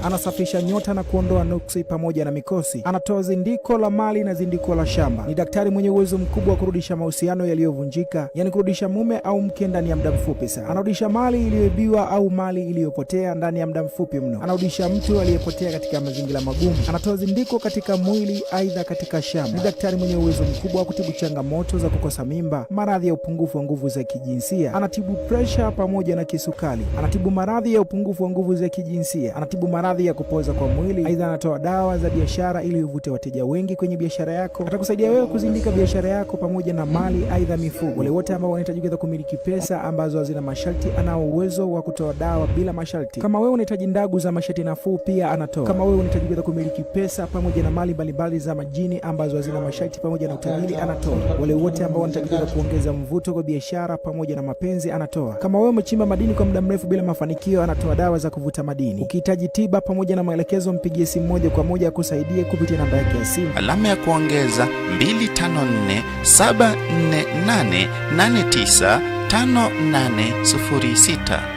anasafisha nyota na kuondoa nuksi pamoja na mikosi, anatoa zindiko la mali na zindiko la shamba. Ni daktari mwenye uwezo mkubwa wa kurudisha mahusiano yaliyovunjika, yani kurudisha mume au mke ndani ya muda mfupi sana. Anarudisha mali iliyoibiwa au mali iliyopotea ndani ya muda mfupi mno. Anarudisha mtu aliyepotea katika mazingira magumu. Anatoa zindiko katika mwili, aidha katika shamba. Ni daktari mwenye uwezo mkubwa wa kutibu changamoto za kukosa mimba, maradhi ya upungufu wa nguvu za kijinsia. Anatibu presha pamoja na kisukari. Anatibu maradhi ya upungufu wa nguvu za kijinsia. Anatibu maradhi ya kupoza kwa mwili. Aidha anatoa dawa za biashara ili uvute wateja wengi kwenye biashara yako. Atakusaidia wewe kuzindika biashara yako pamoja na mali, aidha mifugo. Wale wote ambao wanahitaji kumiliki pesa ambazo hazina masharti, anao uwezo wa kutoa dawa bila masharti. Kama wewe unahitaji ndagu za masharti nafuu, pia anatoa. Kama wewe unahitaji kumiliki pesa pamoja na mali mbalimbali za majini ambazo hazina masharti pamoja na utajiri, anatoa. Wale wote ambao wanahitaji kuongeza mvuto kwa biashara pamoja na mapenzi, anatoa. Kama wewe umechimba madini kwa muda mrefu bila mafanikio, anatoa dawa za kuvuta madini. Ukihitaji tiba pamoja na maelekezo, mpigie simu moja kwa moja akusaidie kupitia namba yake ya simu alama ya kuongeza 254 748 89 5806.